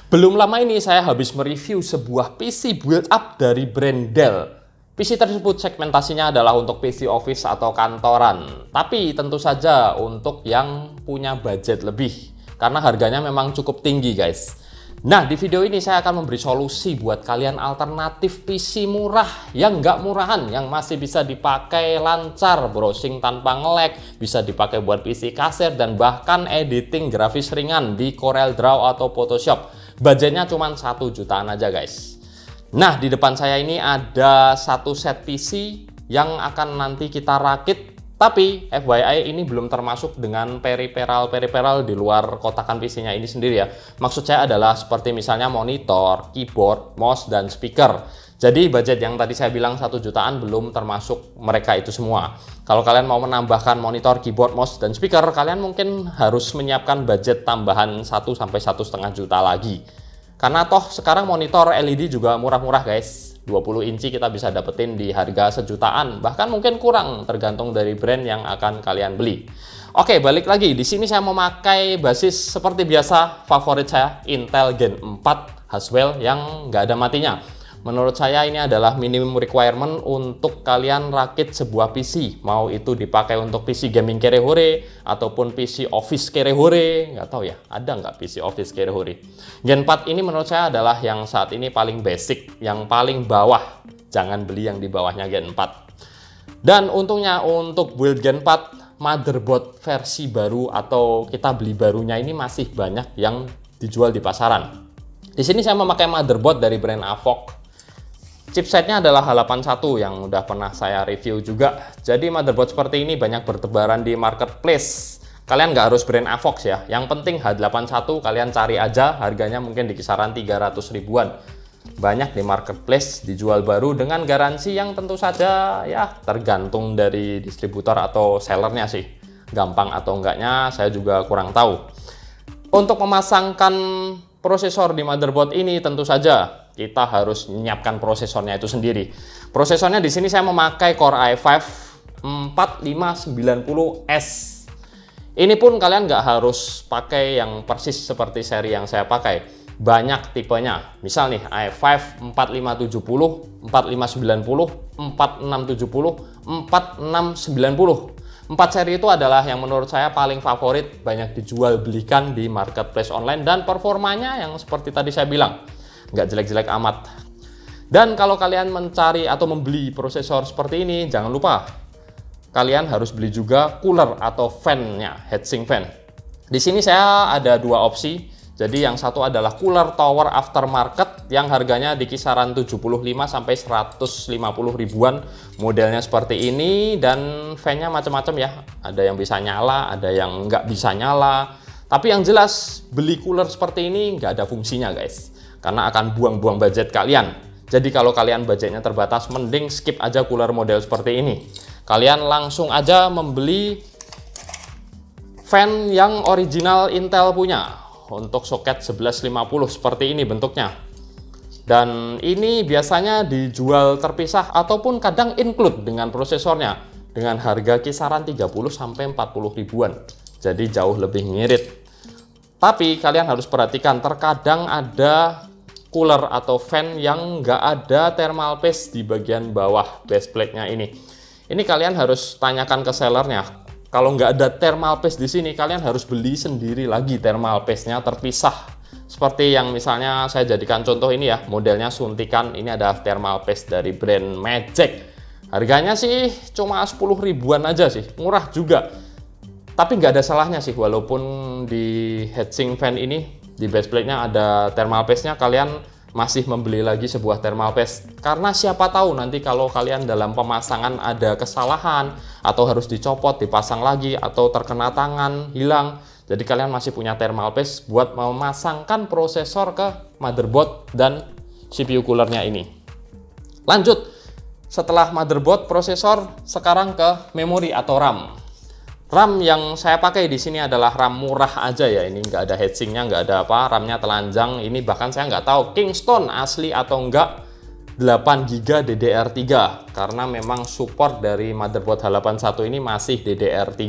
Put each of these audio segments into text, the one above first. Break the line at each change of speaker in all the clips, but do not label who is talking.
Belum lama ini saya habis mereview sebuah PC build up dari brand Dell. PC tersebut segmentasinya adalah untuk PC office atau kantoran, tapi tentu saja untuk yang punya budget lebih, karena harganya memang cukup tinggi guys. Nah, di video ini saya akan memberi solusi buat kalian alternatif PC murah yang nggak murahan, yang masih bisa dipakai lancar, browsing tanpa nge-lag, bisa dipakai buat PC kasir, dan bahkan editing grafis ringan di CorelDRAW atau Photoshop. Budgetnya cuma 1 jutaan aja guys. Nah, di depan saya ini ada satu set PC yang akan nanti kita rakit. Tapi FYI ini belum termasuk dengan periperal di luar kotakan PC-nya ini sendiri ya. Maksud saya adalah seperti misalnya monitor, keyboard, mouse, dan speaker. Jadi budget yang tadi saya bilang 1 jutaan belum termasuk mereka itu semua. Kalau kalian mau menambahkan monitor, keyboard, mouse, dan speaker, kalian mungkin harus menyiapkan budget tambahan 1 sampai 1,5 juta lagi. Karena toh sekarang monitor LED juga murah-murah guys. 20 inci kita bisa dapetin di harga 1 jutaan, bahkan mungkin kurang tergantung dari brand yang akan kalian beli. Oke, balik lagi. Di sini saya memakai basis seperti biasa favorit saya, Intel Gen 4 Haswell yang nggak ada matinya. Menurut saya ini adalah minimum requirement untuk kalian rakit sebuah PC. Mau itu dipakai untuk PC gaming kere-hore ataupun PC office kere-hore. Nggak tahu ya, ada nggak PC office kere-hore. Gen 4 ini menurut saya adalah yang saat ini paling basic, yang paling bawah. Jangan beli yang di bawahnya Gen 4. Dan untungnya untuk build Gen 4, motherboard versi baru atau kita beli barunya ini masih banyak yang dijual di pasaran. Di sini saya memakai motherboard dari brand Avoc. Chipsetnya adalah H81 yang udah pernah saya review juga. Jadi motherboard seperti ini banyak bertebaran di marketplace. Kalian nggak harus brand Avoc ya. Yang penting H81 kalian cari aja, harganya mungkin di kisaran 300 ribuan. Banyak di marketplace dijual baru dengan garansi yang tentu saja ya tergantung dari distributor atau sellernya sih. Gampang atau enggaknya saya juga kurang tahu. Untuk memasangkan prosesor di motherboard ini tentu saja kita harus menyiapkan prosesornya itu sendiri. Prosesornya di sini saya memakai Core i5 4590S. Ini pun kalian nggak harus pakai yang persis seperti seri yang saya pakai. Banyak tipenya. Misal nih i5 4570, 4590, 4670, 4690. 4 seri itu adalah yang menurut saya paling favorit, banyak dijual belikan di marketplace online, dan performanya yang seperti tadi saya bilang nggak jelek-jelek amat. Dan kalau kalian mencari atau membeli prosesor seperti ini, jangan lupa kalian harus beli juga cooler atau fan-nya, heatsink fan. Di sini saya ada dua opsi. Jadi yang satu adalah cooler tower aftermarket yang harganya di kisaran 75 sampai 150 ribuan. Modelnya seperti ini dan fan-nya macam-macam ya. Ada yang bisa nyala, ada yang nggak bisa nyala. Tapi yang jelas beli cooler seperti ini nggak ada fungsinya guys. Karena akan buang-buang budget kalian. Jadi kalau kalian budgetnya terbatas, mending skip aja cooler model seperti ini. Kalian langsung aja membeli fan yang original Intel punya. Untuk soket 1150 seperti ini bentuknya. Dan ini biasanya dijual terpisah ataupun kadang include dengan prosesornya. Dengan harga kisaran 30 sampai 40 ribuan. Jadi jauh lebih ngirit. Tapi kalian harus perhatikan, terkadang ada cooler atau fan yang nggak ada thermal paste di bagian bawah baseplate-nya ini. Ini kalian harus tanyakan ke sellernya. Kalau nggak ada thermal paste di sini, kalian harus beli sendiri lagi thermal paste-nya terpisah. Seperti yang misalnya saya jadikan contoh ini ya, modelnya suntikan. Ini ada thermal paste dari brand Magic. Harganya sih cuma 10 ribuan aja sih, murah juga. Tapi nggak ada salahnya sih, walaupun di heatsink fan ini, di baseplate-nya ada thermal paste-nya, kalian masih membeli lagi sebuah thermal paste. Karena siapa tahu nanti kalau kalian dalam pemasangan ada kesalahan, atau harus dicopot, dipasang lagi, atau terkena tangan, hilang. Jadi kalian masih punya thermal paste buat memasangkan prosesor ke motherboard dan CPU coolernya ini. Lanjut, setelah motherboard, prosesor, sekarang ke memori atau RAM. RAM yang saya pakai di sini adalah RAM murah aja ya. Ini nggak ada heatsinknya, nggak ada apa. RAM-nya telanjang. Ini bahkan saya nggak tahu Kingston asli atau enggak. 8 GB DDR3 karena memang support dari motherboard H81 ini masih DDR3.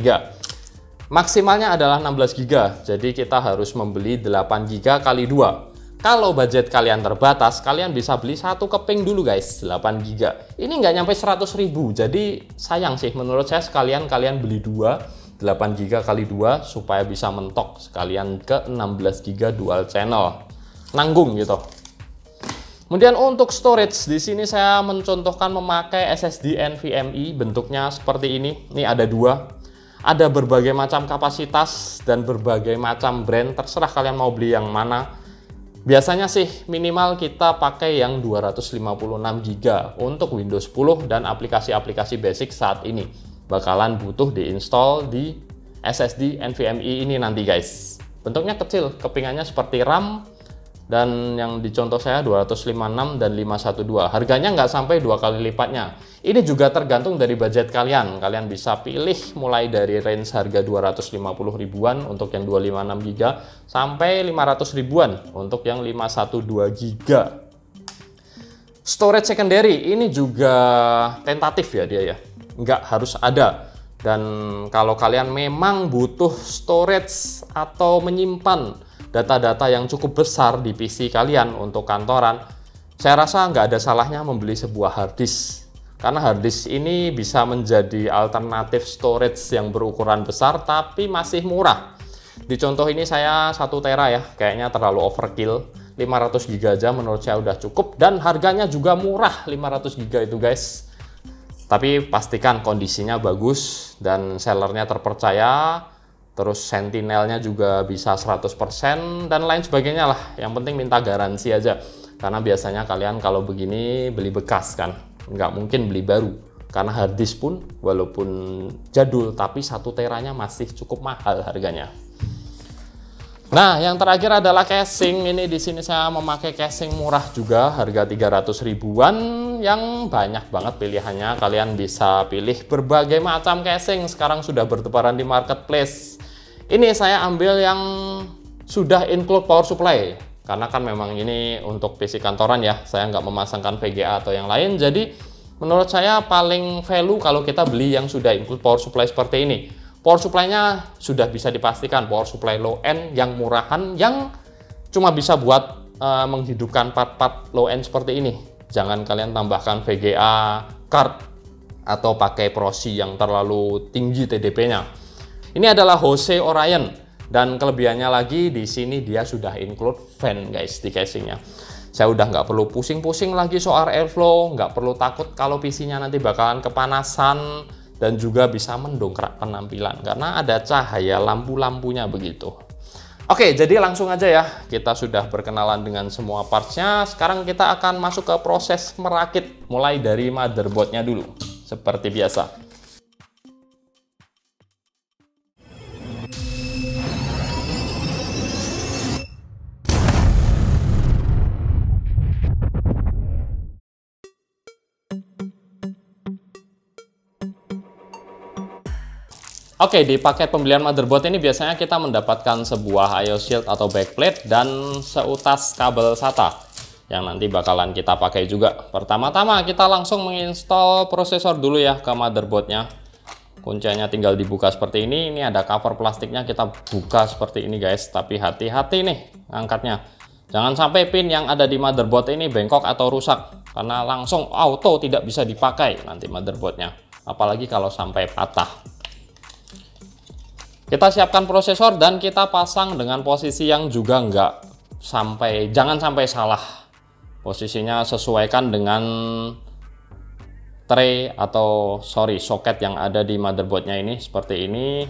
Maksimalnya adalah 16 GB. Jadi kita harus membeli 8 GB kali 2. Kalau budget kalian terbatas, kalian bisa beli satu keping dulu guys, 8 GB. Ini nggak nyampe 100.000, jadi sayang sih menurut saya sekalian kalian beli 8 GB kali 2 supaya bisa mentok sekalian ke 16 GB dual channel. Nanggung gitu. Kemudian untuk storage, di sini saya mencontohkan memakai SSD NVMe, bentuknya seperti ini. Ini ada dua. Ada berbagai macam kapasitas dan berbagai macam brand, terserah kalian mau beli yang mana. Biasanya sih minimal kita pakai yang 256 GB untuk Windows 10 dan aplikasi-aplikasi basic saat ini. Bakalan butuh diinstal di SSD NVMe ini nanti guys. Bentuknya kecil, kepingannya seperti RAM. Dan yang dicontoh saya 256 dan 512. Harganya nggak sampai 2 kali lipatnya. Ini juga tergantung dari budget kalian. Kalian bisa pilih mulai dari range harga 250 ribuan untuk yang 256 GB sampai 500 ribuan untuk yang 512 GB. Storage secondary ini juga tentatif ya dia ya. Nggak harus ada. Dan kalau kalian memang butuh storage atau menyimpan data-data yang cukup besar di PC kalian untuk kantoran, saya rasa nggak ada salahnya membeli sebuah hard disk. Karena hard disk ini bisa menjadi alternatif storage yang berukuran besar tapi masih murah. Di contoh ini saya 1 tera ya, kayaknya terlalu overkill. 500 GB aja menurut saya udah cukup dan harganya juga murah 500 GB itu guys. Tapi pastikan kondisinya bagus dan sellernya terpercaya. Terus sentinelnya juga bisa 100% dan lain sebagainya lah. Yang penting minta garansi aja. Karena biasanya kalian kalau begini beli bekas kan. Nggak mungkin beli baru. Karena hard disk pun walaupun jadul tapi 1 teranya masih cukup mahal harganya. Nah, yang terakhir adalah casing. Ini di sini saya memakai casing murah juga, harga 300 ribuan yang banyak banget pilihannya. Kalian bisa pilih berbagai macam casing. Sekarang sudah bertebaran di marketplace. Ini saya ambil yang sudah include power supply. Karena kan memang ini untuk PC kantoran ya. Saya nggak memasangkan VGA atau yang lain. Jadi menurut saya paling value kalau kita beli yang sudah include power supply seperti ini. Power supply-nya sudah bisa dipastikan power supply low end yang murahan yang cuma bisa buat menghidupkan part-part low end seperti ini. Jangan kalian tambahkan VGA card atau pakai proxy yang terlalu tinggi TDP-nya. Ini adalah Hose Orion dan kelebihannya lagi di sini dia sudah include fan guys di casingnya. Saya udah nggak perlu pusing-pusing lagi soal airflow, nggak perlu takut kalau PC-nya nanti bakalan kepanasan. Dan juga bisa mendongkrak penampilan karena ada cahaya lampu-lampunya begitu. Oke, jadi langsung aja ya. Kita sudah berkenalan dengan semua partsnya. Sekarang kita akan masuk ke proses merakit mulai dari motherboardnya dulu. Seperti biasa. Oke, di paket pembelian motherboard ini biasanya kita mendapatkan sebuah IO shield atau backplate dan seutas kabel SATA yang nanti bakalan kita pakai juga. Pertama-tama kita langsung menginstal prosesor dulu ya ke motherboardnya. Kuncinya tinggal dibuka seperti ini. Ini ada cover plastiknya, kita buka seperti ini guys. Tapi hati-hati nih angkatnya. Jangan sampai pin yang ada di motherboard ini bengkok atau rusak. Karena langsung auto tidak bisa dipakai nanti motherboardnya. Apalagi kalau sampai patah. Kita siapkan prosesor dan kita pasang dengan posisi yang juga jangan sampai salah. Posisinya sesuaikan dengan tray atau soket yang ada di motherboardnya ini seperti ini.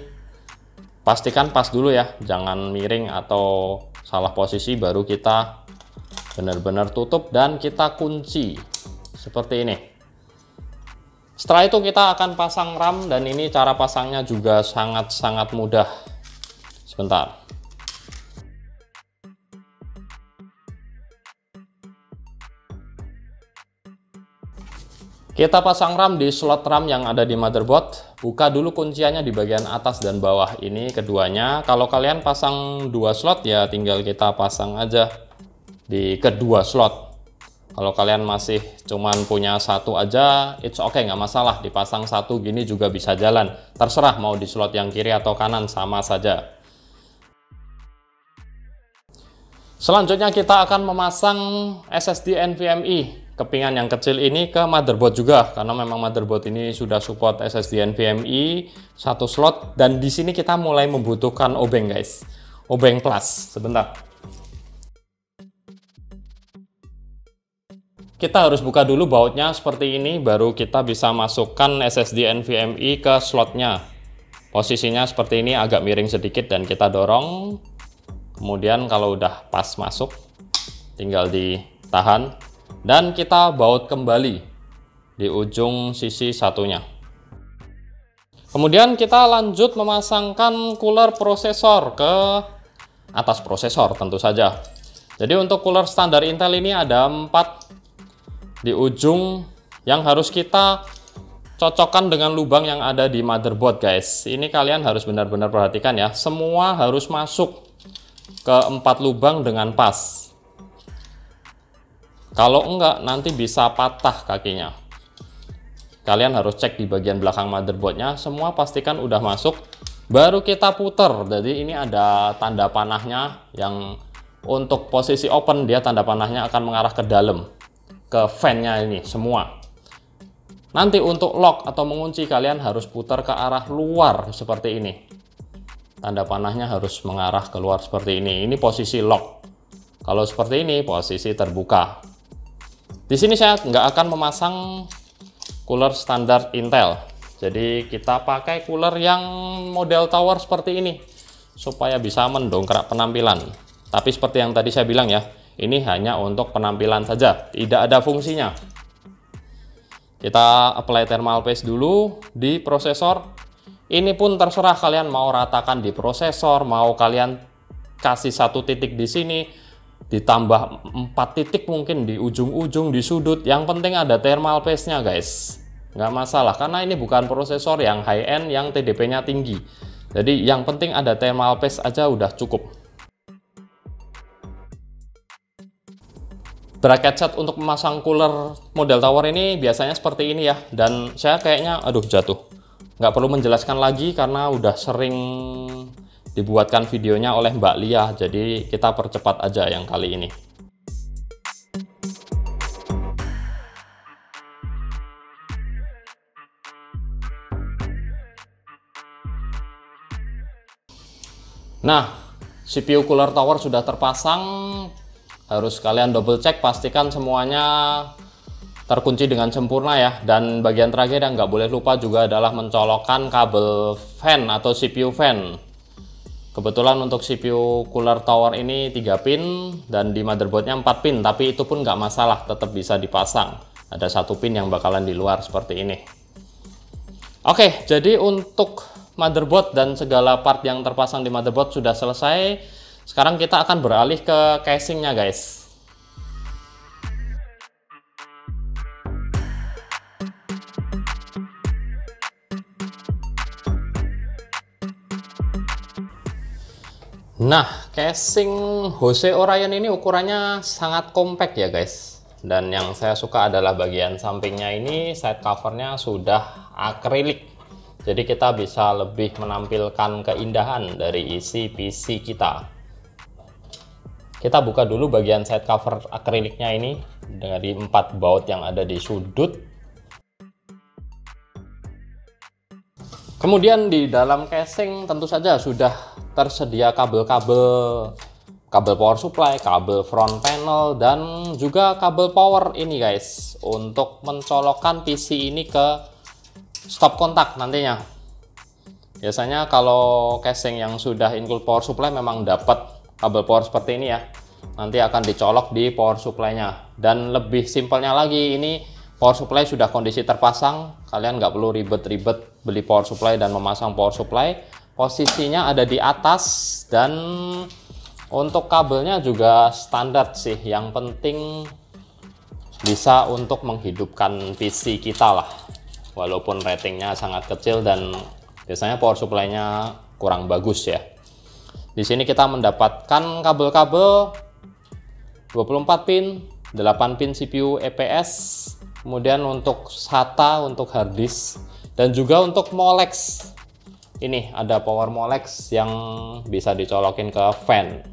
Pastikan pas dulu ya, jangan miring atau salah posisi baru kita benar-benar tutup dan kita kunci seperti ini. Setelah itu kita akan pasang RAM dan ini cara pasangnya juga sangat-sangat mudah. Sebentar. Kita pasang RAM di slot RAM yang ada di motherboard. Buka dulu kunciannya di bagian atas dan bawah ini keduanya. Kalau kalian pasang 2 slot ya tinggal kita pasang aja di kedua slot. Kalau kalian masih cuman punya 1 aja, it's okay, nggak masalah. Dipasang 1 gini juga bisa jalan. Terserah mau di slot yang kiri atau kanan, sama saja. Selanjutnya kita akan memasang SSD NVMe kepingan yang kecil ini ke motherboard juga, karena memang motherboard ini sudah support SSD NVMe 1 slot, dan di sini kita mulai membutuhkan obeng guys, obeng plus. Sebentar, kita harus buka dulu bautnya seperti ini, baru kita bisa masukkan SSD NVMe ke slotnya. Posisinya seperti ini, agak miring sedikit, dan kita dorong. Kemudian kalau udah pas masuk, tinggal ditahan dan kita baut kembali di ujung sisi satunya. Kemudian kita lanjut memasangkan cooler prosesor ke atas prosesor tentu saja. Jadi untuk cooler standar Intel ini ada 4 di ujung yang harus kita cocokkan dengan lubang yang ada di motherboard guys. Ini kalian harus benar-benar perhatikan ya, semua harus masuk ke 4 lubang dengan pas. Kalau enggak nanti bisa patah kakinya. Kalian harus cek di bagian belakang motherboardnya, semua pastikan udah masuk, baru kita puter. Jadi ini ada tanda panahnya, yang untuk posisi open dia tanda panahnya akan mengarah ke dalam, ke fan-nya ini semua. Nanti untuk lock atau mengunci kalian harus putar ke arah luar seperti ini. Tanda panahnya harus mengarah keluar seperti ini. Ini posisi lock. Kalau seperti ini posisi terbuka. Di sini saya nggak akan memasang cooler standar Intel. Jadi kita pakai cooler yang model tower seperti ini supaya bisa mendongkrak penampilan. Tapi seperti yang tadi saya bilang ya, ini hanya untuk penampilan saja, tidak ada fungsinya. Kita apply thermal paste dulu di prosesor. Ini pun terserah kalian mau ratakan di prosesor, mau kalian kasih 1 titik di sini, ditambah 4 titik mungkin di ujung-ujung, di sudut. Yang penting ada thermal paste-nya guys. Nggak masalah, karena ini bukan prosesor yang high-end, yang TDP-nya tinggi. Jadi yang penting ada thermal paste aja udah cukup. Bracket set untuk memasang cooler model tower ini biasanya seperti ini ya. Dan saya kayaknya, aduh jatuh. Nggak perlu menjelaskan lagi karena udah sering dibuatkan videonya oleh Mbak Lia, jadi kita percepat aja yang kali ini. Nah, CPU cooler tower sudah terpasang, harus kalian double check, pastikan semuanya terkunci dengan sempurna ya. Dan bagian terakhir yang nggak boleh lupa juga adalah mencolokkan kabel fan atau CPU fan. Kebetulan untuk CPU cooler tower ini 3 pin dan di motherboardnya 4 pin, tapi itu pun nggak masalah, tetap bisa dipasang. Ada 1 pin yang bakalan di luar seperti ini. Oke, jadi untuk motherboard dan segala part yang terpasang di motherboard sudah selesai. Sekarang kita akan beralih ke casingnya guys. Nah, casing Hose Orion ini ukurannya sangat compact ya guys. Dan yang saya suka adalah bagian sampingnya ini, side covernya sudah akrilik. Jadi kita bisa lebih menampilkan keindahan dari isi PC kita. Kita buka dulu bagian side cover akriliknya ini dari 4 baut yang ada di sudut. Kemudian di dalam casing tentu saja sudah tersedia kabel-kabel power supply, kabel front panel, dan juga kabel power ini guys, untuk mencolokkan PC ini ke stop kontak nantinya. Biasanya kalau casing yang sudah include power supply memang dapat kabel power seperti ini ya, nanti akan dicolok di power supply-nya. Dan lebih simpelnya lagi, ini power supply sudah kondisi terpasang, kalian nggak perlu ribet-ribet beli power supply dan memasang power supply. Posisinya ada di atas, dan untuk kabelnya juga standar sih, yang penting bisa untuk menghidupkan PC kita lah, walaupun ratingnya sangat kecil dan biasanya power supply-nya kurang bagus ya. Di sini kita mendapatkan kabel-kabel 24 pin, 8 pin CPU EPS, kemudian untuk SATA, untuk hard disk, dan juga untuk Molex. Ini ada power Molex yang bisa dicolokin ke fan.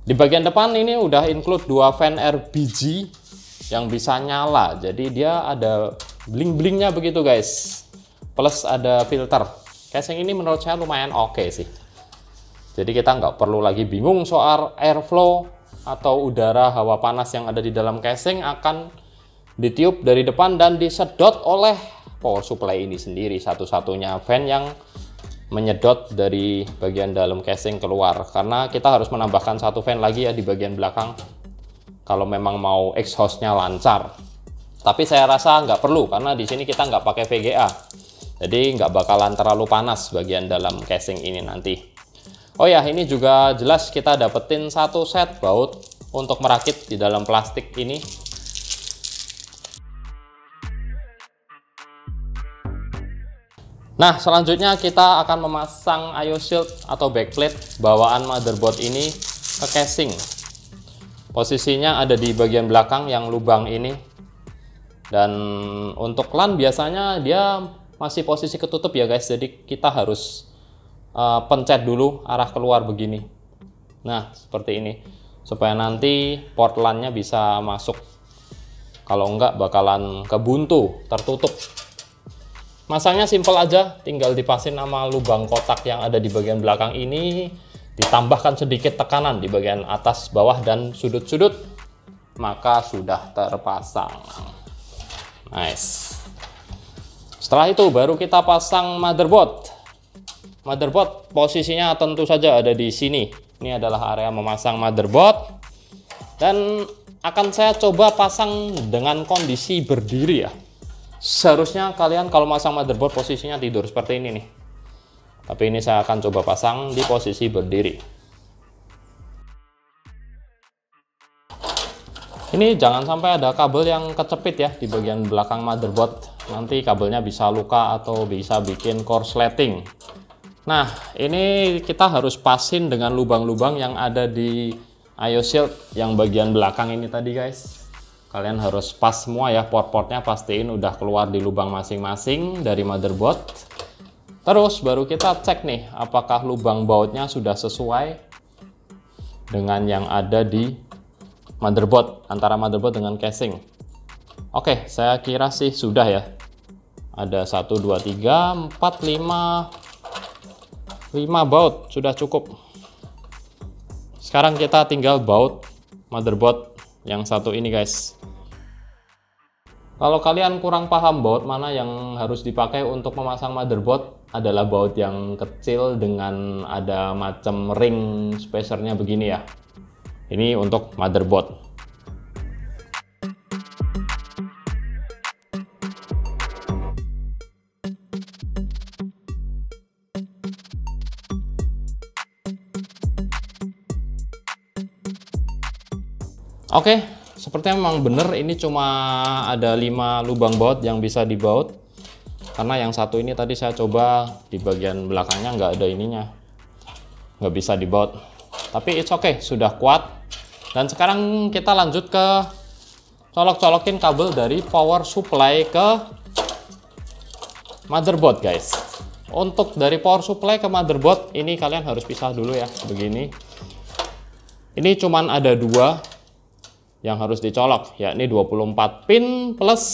Di bagian depan ini udah include 2 fan RBG yang bisa nyala, jadi dia ada bling-blingnya begitu guys, plus ada filter. Casing ini menurut saya lumayan oke sih, jadi kita nggak perlu lagi bingung soal airflow atau udara hawa panas yang ada di dalam casing akan ditiup dari depan dan disedot oleh power supply ini sendiri, satu-satunya fan yang menyedot dari bagian dalam casing keluar, karena kita harus menambahkan 1 fan lagi ya di bagian belakang kalau memang mau exhaustnya lancar. Tapi saya rasa nggak perlu karena di sini kita nggak pakai VGA, jadi nggak bakalan terlalu panas bagian dalam casing ini nanti. Oh ya, ini juga jelas kita dapetin 1 set baut untuk merakit di dalam plastik ini. Nah, selanjutnya kita akan memasang IO shield atau backplate bawaan motherboard ini ke casing. Posisinya ada di bagian belakang yang lubang ini. Dan untuk LAN biasanya dia masih posisi ketutup ya guys, jadi kita harus pencet dulu arah keluar begini. Nah, seperti ini, supaya nanti port LAN-nya bisa masuk. Kalau enggak bakalan kebuntu, tertutup. Masangnya simple aja, tinggal dipasin sama lubang kotak yang ada di bagian belakang ini, ditambahkan sedikit tekanan di bagian atas, bawah, dan sudut-sudut, maka sudah terpasang. Nice. Setelah itu baru kita pasang motherboard. Motherboard posisinya tentu saja ada di sini. Ini adalah area memasang motherboard, dan akan saya coba pasang dengan kondisi berdiri ya. Seharusnya kalian kalau masang motherboard posisinya tidur seperti ini nih. Tapi ini saya akan coba pasang di posisi berdiri. Ini jangan sampai ada kabel yang kecepit ya di bagian belakang motherboard. Nanti kabelnya bisa luka atau bisa bikin korsleting. Nah, ini kita harus pasin dengan lubang-lubang yang ada di IO shield yang bagian belakang ini tadi guys. Kalian harus pas semua ya, port-portnya pastiin udah keluar di lubang masing-masing dari motherboard. Terus baru kita cek nih apakah lubang bautnya sudah sesuai dengan yang ada di motherboard, antara motherboard dengan casing. Oke, saya kira sih sudah ya. Ada 1, 2, 3, 4, 5 baut, sudah cukup. Sekarang kita tinggal baut motherboard yang satu ini guys. Kalau kalian kurang paham baut mana yang harus dipakai untuk memasang motherboard, adalah baut yang kecil dengan ada macam ring spacernya begini ya. Ini untuk motherboard. Oke, sepertinya memang benar ini cuma ada 5 lubang baut yang bisa dibaut. Karena yang satu ini tadi saya coba di bagian belakangnya nggak ada ininya, nggak bisa dibaut. Tapi it's okay, sudah kuat. Dan sekarang kita lanjut ke colok-colokin kabel dari power supply ke motherboard guys. Untuk dari power supply ke motherboard ini kalian harus pisah dulu ya, begini. Ini cuman ada 2 yang harus dicolok, yakni 24 pin plus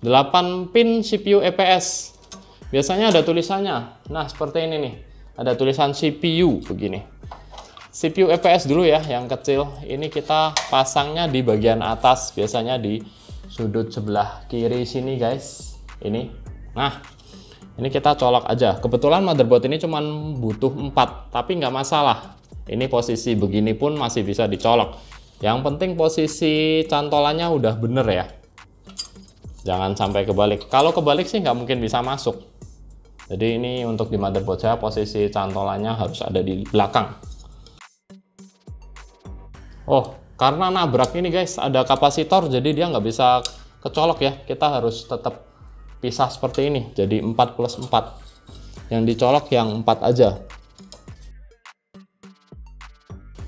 8 pin CPU EPS. Biasanya ada tulisannya, nah seperti ini nih, ada tulisan CPU begini. CPU EPS dulu ya, yang kecil. Ini kita pasangnya di bagian atas, biasanya di sudut sebelah kiri sini guys. Ini, nah ini kita colok aja. Kebetulan motherboard ini cuman butuh 4, tapi nggak masalah. Ini posisi begini pun masih bisa dicolok. Yang penting posisi cantolannya udah bener ya, jangan sampai kebalik. Kalau kebalik sih nggak mungkin bisa masuk. Jadi ini untuk di motherboard saya posisi cantolannya harus ada di belakang. Oh, karena nabrak ini guys ada kapasitor, jadi dia nggak bisa kecolok ya. Kita harus tetap pisah seperti ini, jadi 4 plus 4. Yang dicolok yang 4 aja.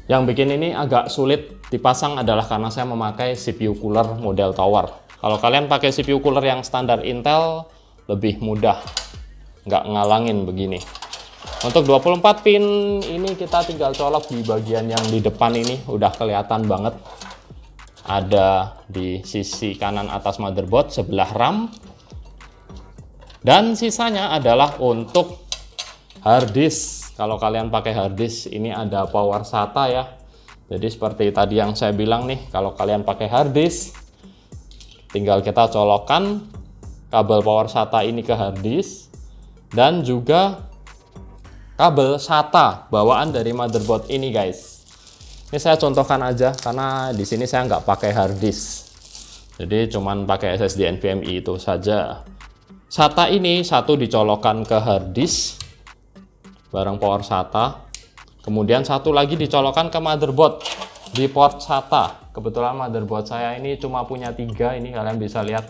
Yang bikin ini agak sulit dipasang adalah karena saya memakai CPU cooler model tower. Kalau kalian pakai CPU cooler yang standar Intel, lebih mudah, nggak ngalangin begini. Untuk 24 pin ini kita tinggal colok di bagian yang di depan ini, udah kelihatan banget. Ada di sisi kanan atas motherboard sebelah RAM. Dan sisanya adalah untuk harddisk. Kalau kalian pakai harddisk, ini ada power SATA ya. Jadi seperti tadi yang saya bilang nih, kalau kalian pakai harddisk, tinggal kita colokkan kabel power SATA ini ke harddisk dan juga kabel SATA bawaan dari motherboard ini guys. Ini saya contohkan aja karena di sini saya nggak pakai harddisk, jadi cuman pakai SSD NVMe itu saja. SATA ini satu dicolokkan ke harddisk bareng power SATA, kemudian satu lagi dicolokkan ke motherboard di port SATA. Kebetulan motherboard saya ini cuma punya 3, ini kalian bisa lihat.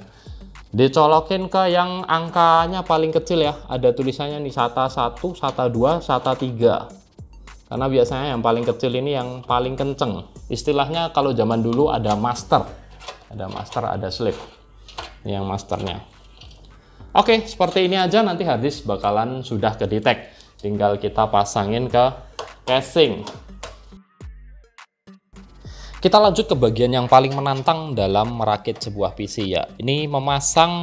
Dicolokin ke yang angkanya paling kecil ya, ada tulisannya nih SATA 1, SATA 2, SATA 3. Karena biasanya yang paling kecil ini yang paling kenceng. Istilahnya kalau zaman dulu ada master, ada slave. Ini yang masternya. Oke, seperti ini aja, nanti harddisk bakalan sudah kedetek. Tinggal kita pasangin ke casing. Kita lanjut ke bagian yang paling menantang dalam merakit sebuah PC ya. Ini memasang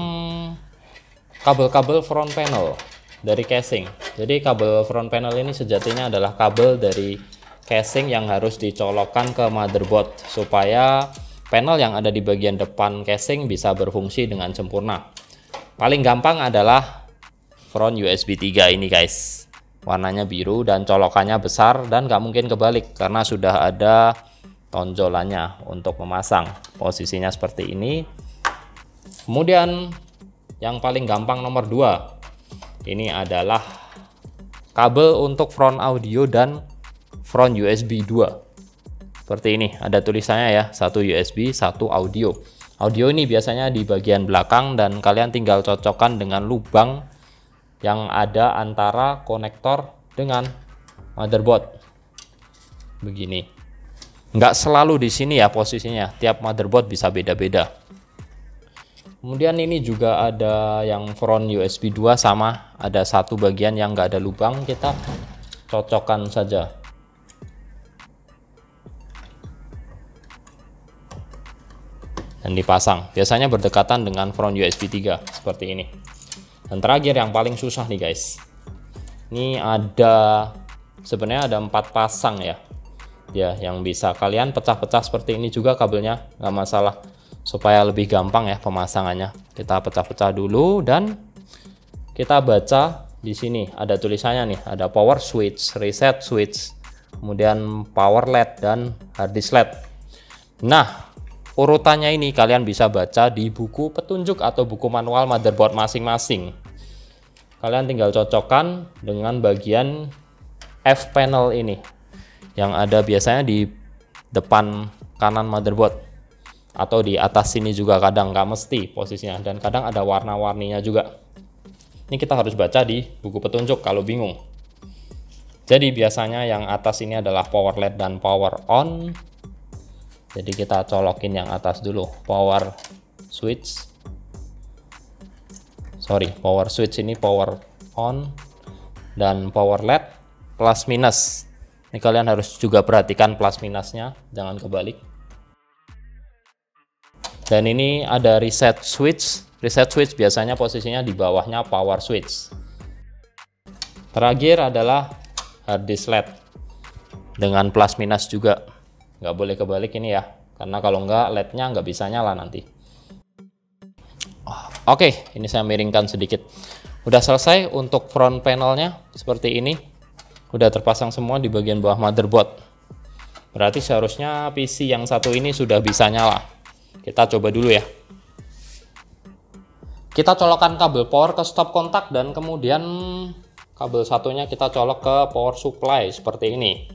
kabel-kabel front panel dari casing. Jadi kabel front panel ini sejatinya adalah kabel dari casing yang harus dicolokkan ke motherboard supaya panel yang ada di bagian depan casing bisa berfungsi dengan sempurna. Paling gampang adalah front USB 3 ini guys. Warnanya biru dan colokannya besar dan nggak mungkin kebalik karena sudah ada tonjolannya untuk memasang. Posisinya seperti ini. Kemudian yang paling gampang nomor 2, ini adalah kabel untuk front audio dan front USB 2. Seperti ini, ada tulisannya ya, satu USB, satu audio. Audio ini biasanya di bagian belakang dan kalian tinggal cocokkan dengan lubang yang ada antara konektor dengan motherboard. Begini. Nggak selalu di sini ya posisinya, tiap motherboard bisa beda-beda. Kemudian ini juga ada yang front USB 2 sama, ada satu bagian yang nggak ada lubang, kita cocokkan saja. Dan dipasang, biasanya berdekatan dengan front USB 3 seperti ini. Dan terakhir yang paling susah nih guys, ini ada sebenarnya ada 4 pasang ya. Ya, yang bisa kalian pecah-pecah seperti ini juga kabelnya, nggak masalah, supaya lebih gampang ya pemasangannya. Kita pecah-pecah dulu dan kita baca di sini ada tulisannya nih, ada power switch, reset switch, kemudian power LED dan hard disk LED. Nah, urutannya ini kalian bisa baca di buku petunjuk atau buku manual motherboard masing-masing. Kalian tinggal cocokkan dengan bagian F panel ini yang ada biasanya di depan kanan motherboard atau di atas sini juga, kadang nggak mesti posisinya, dan kadang ada warna-warninya juga. Ini kita harus baca di buku petunjuk kalau bingung. Jadi biasanya yang atas ini adalah power LED dan power on. Jadi kita colokin yang atas dulu, power switch. Power switch ini power on dan power LED plus minus. Ini kalian harus juga perhatikan plus minusnya, jangan kebalik. Dan ini ada reset switch. Reset switch biasanya posisinya di bawahnya power switch. Terakhir adalah hard disk LED dengan plus minus juga. Nggak boleh kebalik ini ya, karena kalau nggak LED-nya nggak bisa nyala nanti. Oke, ini saya miringkan sedikit. Udah selesai untuk front panelnya seperti ini. Udah terpasang semua di bagian bawah motherboard. Berarti seharusnya PC yang satu ini sudah bisa nyala. Kita coba dulu ya. Kita colokkan kabel power ke stop kontak dan kemudian kabel satunya kita colok ke power supply seperti ini.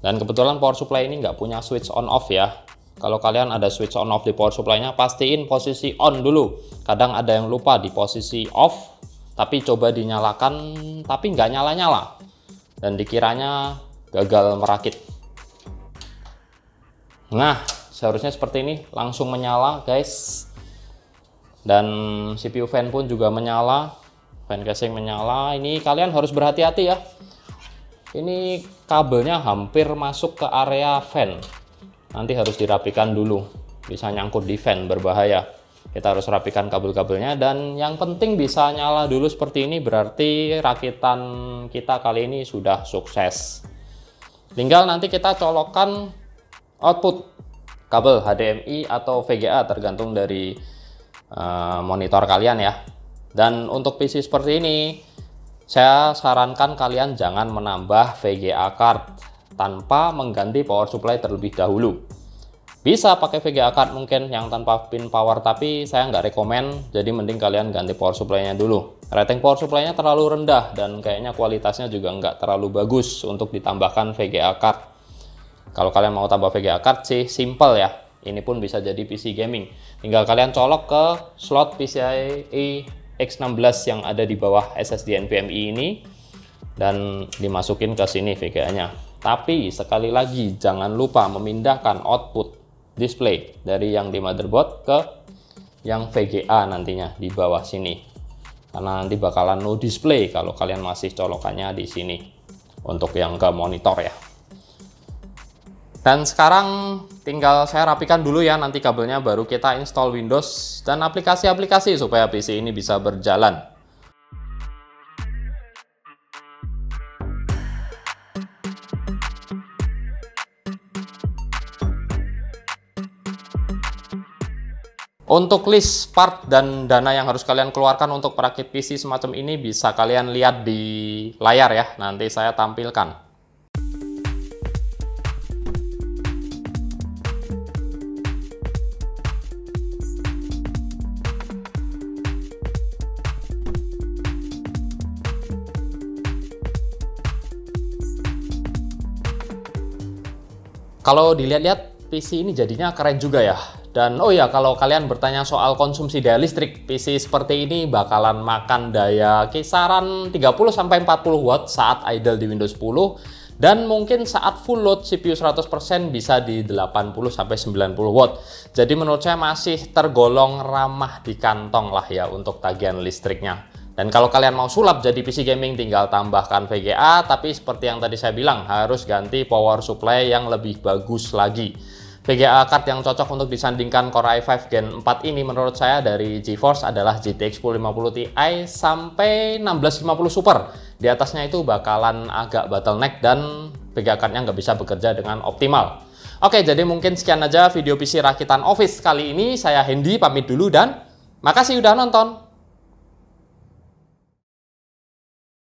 Dan kebetulan power supply ini nggak punya switch on off ya. Kalau kalian ada switch on off di power supply-nya, pastiin posisi on dulu. Kadang ada yang lupa di posisi off, tapi coba dinyalakan tapi nggak nyala-nyala. Dan dikiranya gagal merakit. Nah, seharusnya seperti ini, langsung menyala guys. Dan CPU fan pun juga menyala. fan casing menyala. Ini kalian harus berhati-hati ya. Ini kabelnya hampir masuk ke area fan. Nanti harus dirapikan dulu. Bisa nyangkut di fan, berbahaya. Kita harus rapikan kabel-kabelnya. Dan yang penting bisa nyala dulu seperti ini. Berarti rakitan kita kali ini sudah sukses. Tinggal nanti kita colokkan output kabel HDMI atau VGA, tergantung dari monitor kalian ya. Dan untuk PC seperti ini, saya sarankan kalian jangan menambah VGA card tanpa mengganti power supply terlebih dahulu. Bisa pakai VGA card mungkin yang tanpa pin power, tapi saya nggak rekomen. Jadi mending kalian ganti power supply-nya dulu. Rating power supply-nya terlalu rendah dan kayaknya kualitasnya juga nggak terlalu bagus untuk ditambahkan VGA card. Kalau kalian mau tambah VGA card sih simple ya. Ini pun bisa jadi PC gaming. Tinggal kalian colok ke slot PCIe X16 yang ada di bawah SSD NVMe ini dan dimasukin ke sini VGA-nya. Tapi sekali lagi jangan lupa memindahkan output display dari yang di motherboard ke yang VGA nantinya di bawah sini. Karena nanti bakalan no display kalau kalian masih colokannya di sini untuk yang ke monitor ya. Dan sekarang tinggal saya rapikan dulu ya nanti kabelnya, baru kita install Windows dan aplikasi-aplikasi supaya PC ini bisa berjalan. Untuk list part dan dana yang harus kalian keluarkan untuk merakit PC semacam ini bisa kalian lihat di layar ya, nanti saya tampilkan. Kalau dilihat-lihat PC ini jadinya keren juga ya. Dan oh ya, kalau kalian bertanya soal konsumsi daya listrik, PC seperti ini bakalan makan daya kisaran 30-40 watt saat idle di Windows 10. Dan mungkin saat full load CPU 100% bisa di 80-90 watt. Jadi menurut saya masih tergolong ramah di kantong lah ya untuk tagihan listriknya. Dan kalau kalian mau sulap jadi PC gaming tinggal tambahkan VGA, tapi seperti yang tadi saya bilang harus ganti power supply yang lebih bagus lagi. VGA card yang cocok untuk disandingkan Core i5 Gen 4 ini menurut saya dari GeForce adalah GTX 1050 Ti sampai 1650 Super. Di atasnya itu bakalan agak bottleneck dan VGA cardnya nggak bisa bekerja dengan optimal. Oke, jadi mungkin sekian aja video PC rakitan Office kali ini. Saya Hendy pamit dulu dan makasih udah nonton.